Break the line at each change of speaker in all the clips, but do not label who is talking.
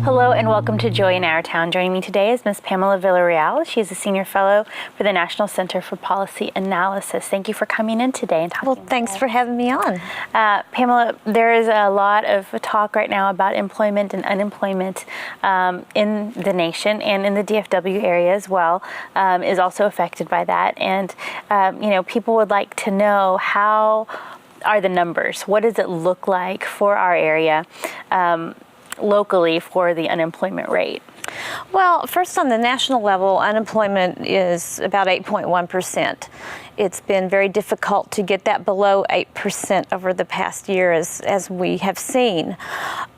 Hello and welcome to Joy in Our Town. Joining me today is Ms. Pamela Villarreal. She is a senior fellow for the National Center for Policy Analysis. Thank you for coming in today and talking.
Well, thanks for having me on.
Pamela, there is a lot of talk right now about employment and unemployment in the nation and in the DFW area as well, is also affected by that. And, people would like to know, how are the numbers? What does it look like for our area locally for the unemployment rate?
Well, first, on the national level, unemployment is about 8.1%. It's been very difficult to get that below 8% over the past year, as we have seen.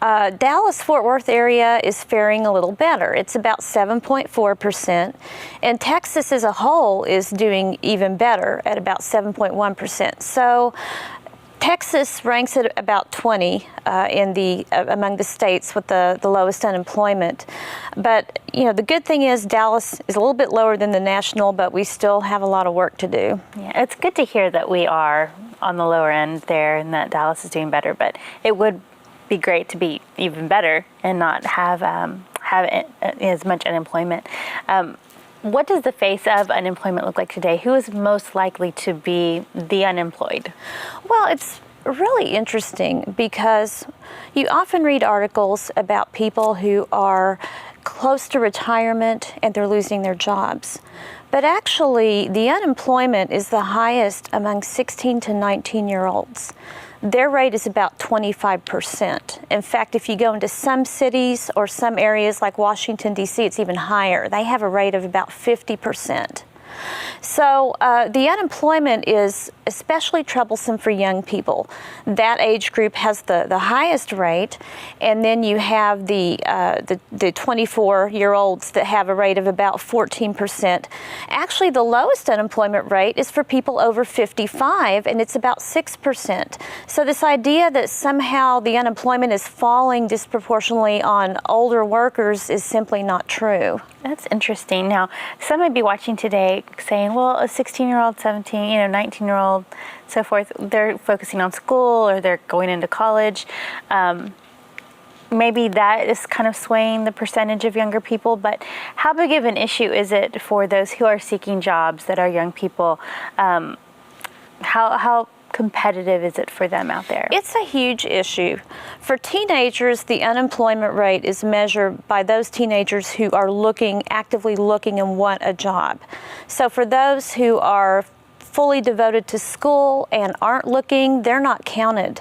Dallas-Fort Worth area is faring a little better. It's about 7.4%, and Texas as a whole is doing even better at about 7.1%. So Texas ranks at about 20 among the states with the lowest unemployment. But, the good thing is Dallas is a little bit lower than the national, but we still have a lot of work to do.
Yeah, it's good to hear that we are on the lower end there and that Dallas is doing better, but it would be great to be even better and not have as much unemployment. What does the face of unemployment look like today? Who is most likely to be the unemployed?
Well, it's really interesting because you often read articles about people who are close to retirement and they're losing their jobs. But actually, the unemployment is the highest among 16 to 19-year-olds. Their rate is about 25%. In fact, if you go into some cities or some areas like Washington, D.C., it's even higher. They have a rate of about 50%. So the unemployment is especially troublesome for young people. That age group has the highest rate, and then you have the 24-year-olds that have a rate of about 14%. Actually, the lowest unemployment rate is for people over 55, and it's about 6%. So this idea that somehow the unemployment is falling disproportionately on older workers is simply not true.
That's interesting. Now, some might be watching today saying, well, a 16-year-old, 17, 19-year-old, so forth, they're focusing on school or they're going into college. Maybe that is kind of swaying the percentage of younger people, but how big of an issue is it for those who are seeking jobs that are young people? How competitive is it for them out there?
It's a huge issue. For teenagers, the unemployment rate is measured by those teenagers who are actively looking and want a job. So for those who are fully devoted to school and aren't looking, they're not counted.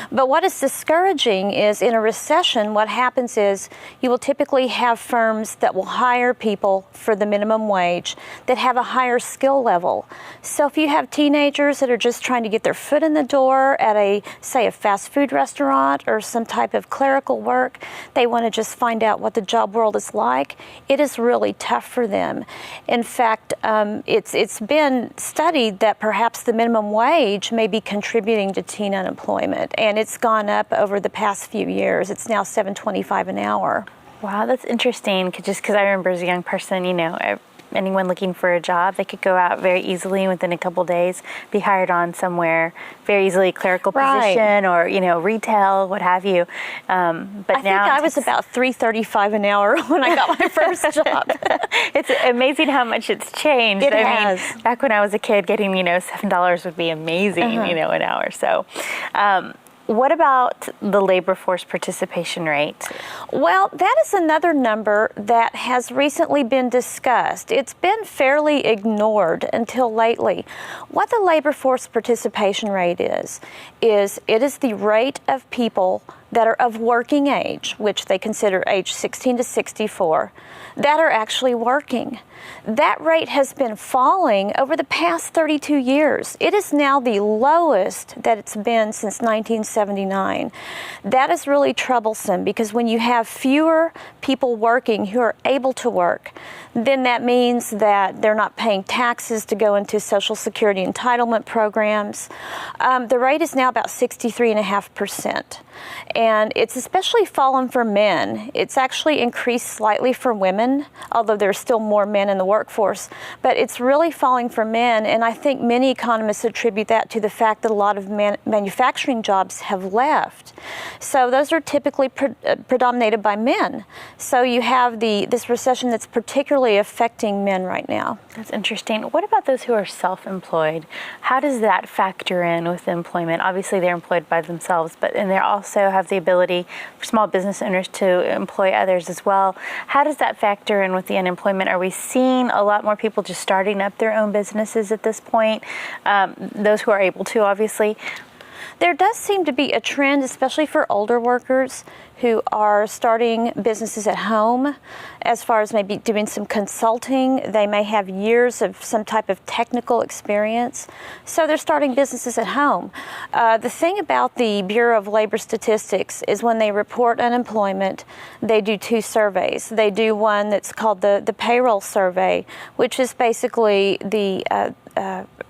But what is discouraging is in a recession, what happens is you will typically have firms that will hire people for the minimum wage that have a higher skill level. So if you have teenagers that are just trying to get their foot in the door at say a fast food restaurant or some type of clerical work, they want to just find out what the job world is like, it is really tough for them. In fact, it's been studied that perhaps the minimum wage may be contributing to teen unemployment, and it's gone up over the past few years. It's now $7.25 an hour.
Wow, that's interesting. Just because I remember as a young person, anyone looking for a job, they could go out very easily within a couple days, be hired on somewhere very easily, clerical position or retail, what have you. But
I think I was about $3.35 an hour when I got my first job.
It's amazing how much it's changed.
It has.
I mean, back when I was a kid, getting $7 would be amazing, an hour. So. What about the labor force participation rate?
Well, that is another number that has recently been discussed. It's been fairly ignored until lately. What the labor force participation rate is it is the rate of people that are of working age, which they consider age 16 to 64, that are actually working. That rate has been falling over the past 32 years. It is now the lowest that it's been since 1979. That is really troublesome because when you have fewer people working who are able to work, then that means that they're not paying taxes to go into Social Security entitlement programs. The rate is now about 63.5%. And it's especially fallen for men. It's actually increased slightly for women, although there's still more men in the workforce. But it's really falling for men, and I think many economists attribute that to the fact that a lot of manufacturing jobs have left. So those are typically predominated by men. So you have this recession that's particularly affecting men right now.
That's interesting. What about those who are self-employed? How does that factor in with employment? Obviously, they're employed by themselves, and they also have the ability for small business owners to employ others as well. How does that factor in with the unemployment? Are we seeing a lot more people just starting up their own businesses at this point? Those who are able to, obviously.
There does seem to be a trend, especially for older workers who are starting businesses at home, as far as maybe doing some consulting. They may have years of some type of technical experience, so they're starting businesses at home. The thing about the Bureau of Labor Statistics is when they report unemployment, they do two surveys. They do one that's called the payroll survey, which is basically the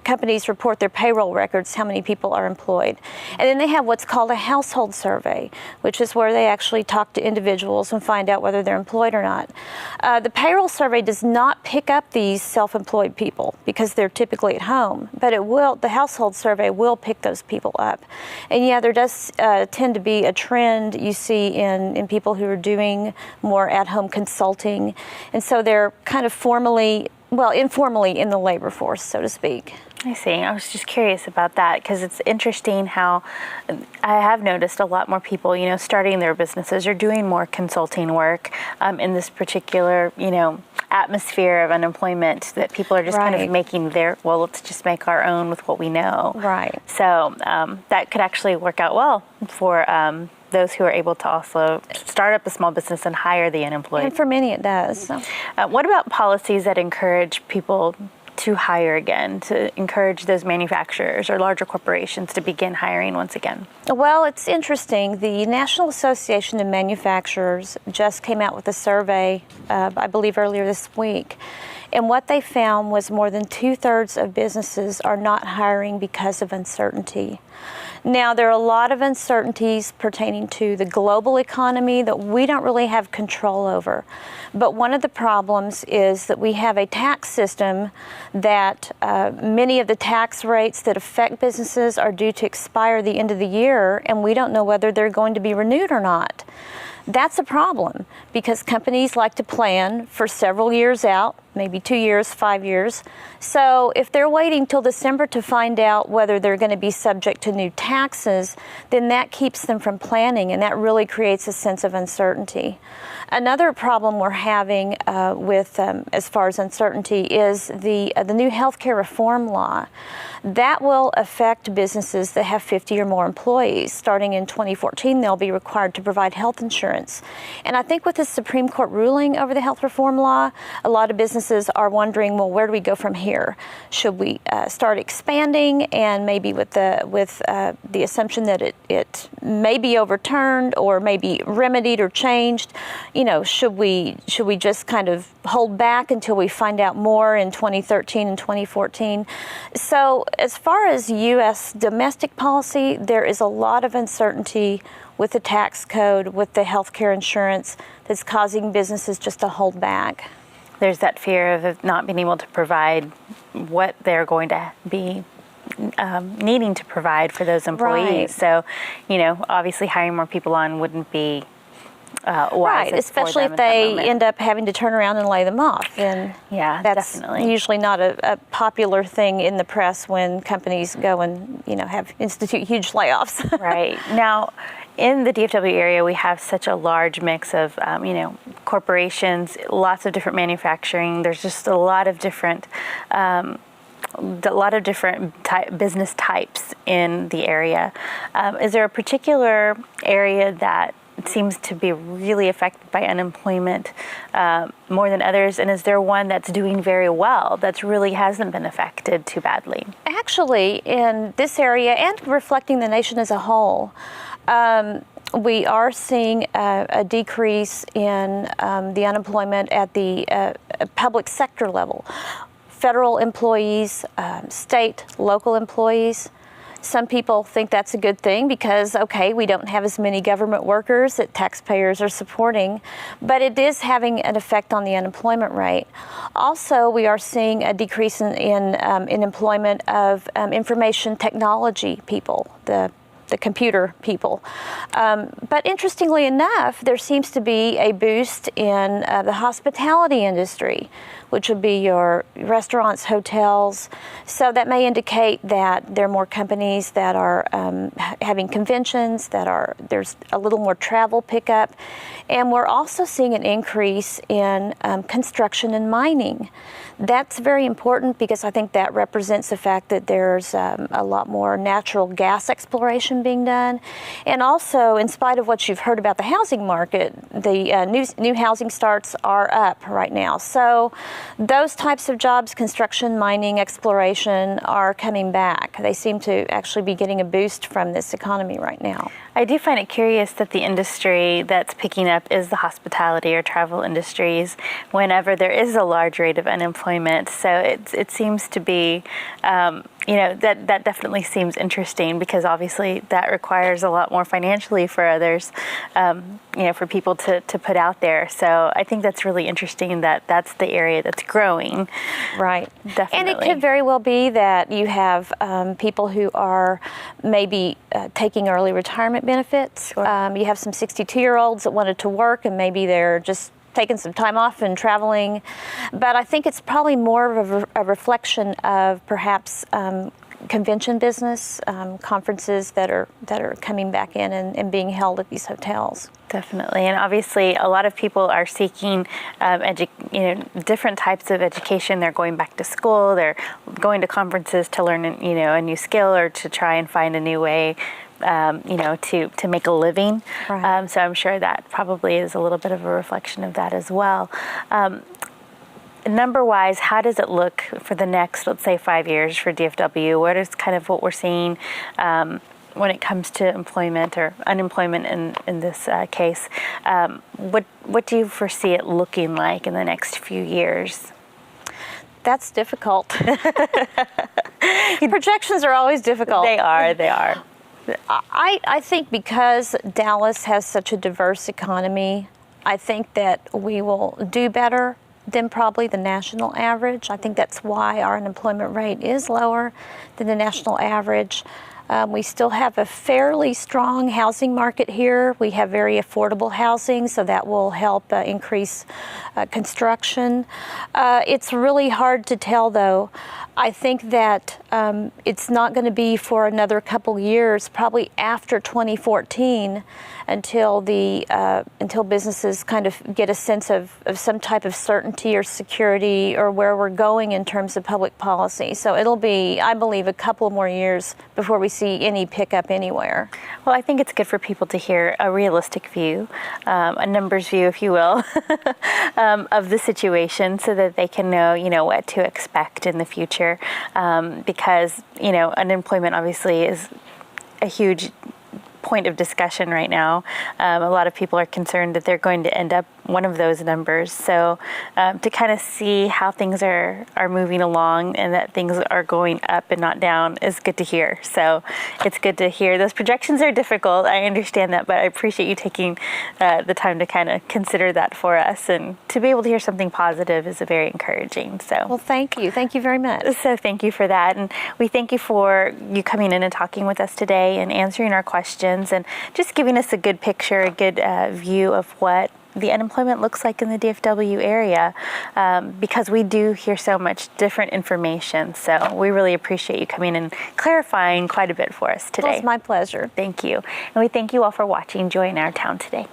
companies report their payroll records, how many people are employed. And then they have what's called a household survey, which is where they actually talk to individuals and find out whether they're employed or not. The payroll survey does not pick up these self-employed people because they're typically at home, but the household survey will pick those people up. And yeah, there does tend to be a trend you see in people who are doing more at-home consulting. And so they're kind of informally in the labor force, so to speak.
I see. I was just curious about that because it's interesting how I have noticed a lot more people, starting their businesses or doing more consulting work in this particular, atmosphere of unemployment that people are just kind of making let's just make our own with what we know.
Right.
So that could actually work out well for those who are able to also start up a small business and hire the unemployed.
And for many it does. So.
What about policies that encourage people to hire again, to encourage those manufacturers or larger corporations to begin hiring once again?
Well, it's interesting. The National Association of Manufacturers just came out with a survey, I believe earlier this week. And what they found was more than 2/3 of businesses are not hiring because of uncertainty. Now, there are a lot of uncertainties pertaining to the global economy that we don't really have control over. But one of the problems is that we have a tax system that many of the tax rates that affect businesses are due to expire the end of the year, and we don't know whether they're going to be renewed or not. That's a problem because companies like to plan for several years out, maybe 2 years, 5 years. So if they're waiting till December to find out whether they're going to be subject to new taxes, then that keeps them from planning, and that really creates a sense of uncertainty. Another problem we're having with as far as uncertainty is the new healthcare reform law. That will affect businesses that have 50 or more employees. Starting in 2014, they'll be required to provide health insurance. And I think with the Supreme Court ruling over the health reform law, a lot of businesses are wondering, well, where do we go from here? Should we start expanding, and maybe with the assumption that it may be overturned or maybe remedied or changed? Should we just kind of hold back until we find out more in 2013 and 2014? So as far as U.S. domestic policy, there is a lot of uncertainty with the tax code, with the health care insurance, that's causing businesses just to hold back.
There's that fear of not being able to provide what they're going to be needing to provide for those employees.
Right.
So, obviously hiring more people on wouldn't be wise.
Right, especially if they end up having to turn around and lay them off. And
yeah,
that's
definitely
usually not a popular thing in the press when companies go and institute huge layoffs.
Right. Now, in the DFW area, we have such a large mix of corporations, lots of different manufacturing. There's just a lot of different business types in the area. Is there a particular area that seems to be really affected by unemployment more than others? And is there one that's doing very well that really hasn't been affected too badly?
Actually, in this area and reflecting the nation as a whole, we are seeing a decrease in the unemployment at the public sector level. Federal employees, state, local employees. Some people think that's a good thing because, okay, we don't have as many government workers that taxpayers are supporting, but it is having an effect on the unemployment rate. Also, we are seeing a decrease in employment of information technology people, the computer people. But interestingly enough, there seems to be a boost in the hospitality industry, which would be your restaurants, hotels. So that may indicate that there are more companies that are having conventions, there's a little more travel pickup. And we're also seeing an increase in construction and mining. That's very important because I think that represents the fact that there's a lot more natural gas exploration being done. And also, in spite of what you've heard about the housing market, the new housing starts are up right now. So those types of jobs, construction, mining, exploration, are coming back. They seem to actually be getting a boost from this economy right now.
I do find it curious that the industry that's picking up is the hospitality or travel industries whenever there is a large rate of unemployment. So it seems to be, that definitely seems interesting because obviously that requires a lot more financially for others, for people to put out there. So I think that's really interesting that that's the area that's growing.
Right.
Definitely.
And it could very well be that you have people who are maybe taking early retirement benefits.
Sure.
You have some 62-year-olds that wanted to work and maybe they're just taking some time off and traveling. But I think it's probably more of a reflection of perhaps convention business, conferences that are coming back in and being held at these hotels.
Definitely, and obviously a lot of people are seeking different types of education. They're going back to school, they're going to conferences to learn a new skill or to try and find a new way to make a living.
Right.
So I'm sure that probably is a little bit of a reflection of that as well. Number-wise, how does it look for the next, let's say, 5 years for DFW? What is kind of what we're seeing when it comes to employment or unemployment in this case? What do you foresee it looking like in the next few years?
That's difficult. Projections are always difficult.
They are.
I think because Dallas has such a diverse economy, I think that we will do better than probably the national average. I think that's why our unemployment rate is lower than the national average. We still have a fairly strong housing market here. We have very affordable housing, so that will help increase construction. It's really hard to tell, though. I think that it's not going to be for another couple years, probably after 2014, until businesses kind of get a sense of some type of certainty or security or where we're going in terms of public policy. So it'll be, I believe, a couple more years before we see any pickup anywhere.
Well, I think it's good for people to hear a realistic view, a numbers view, if you will, of the situation so that they can know, what to expect in the future. Because, unemployment obviously is a huge point of discussion right now. A lot of people are concerned that they're going to end up one of those numbers. So to kind of see how things are moving along and that things are going up and not down is good to hear. So it's good to hear. Those projections are difficult. I understand that, but I appreciate you taking the time to kind of consider that for us. And to be able to hear something positive is very encouraging. So
well, thank you. Thank you very much.
So thank you for that. And we thank you for you coming in and talking with us today and answering our questions and just giving us a good picture, a good view of what the unemployment looks like in the DFW area, because we do hear so much different information. So we really appreciate you coming and clarifying quite a bit for us today.
Well, it's my pleasure.
Thank you. And we thank you all for watching Joy in Our Town today.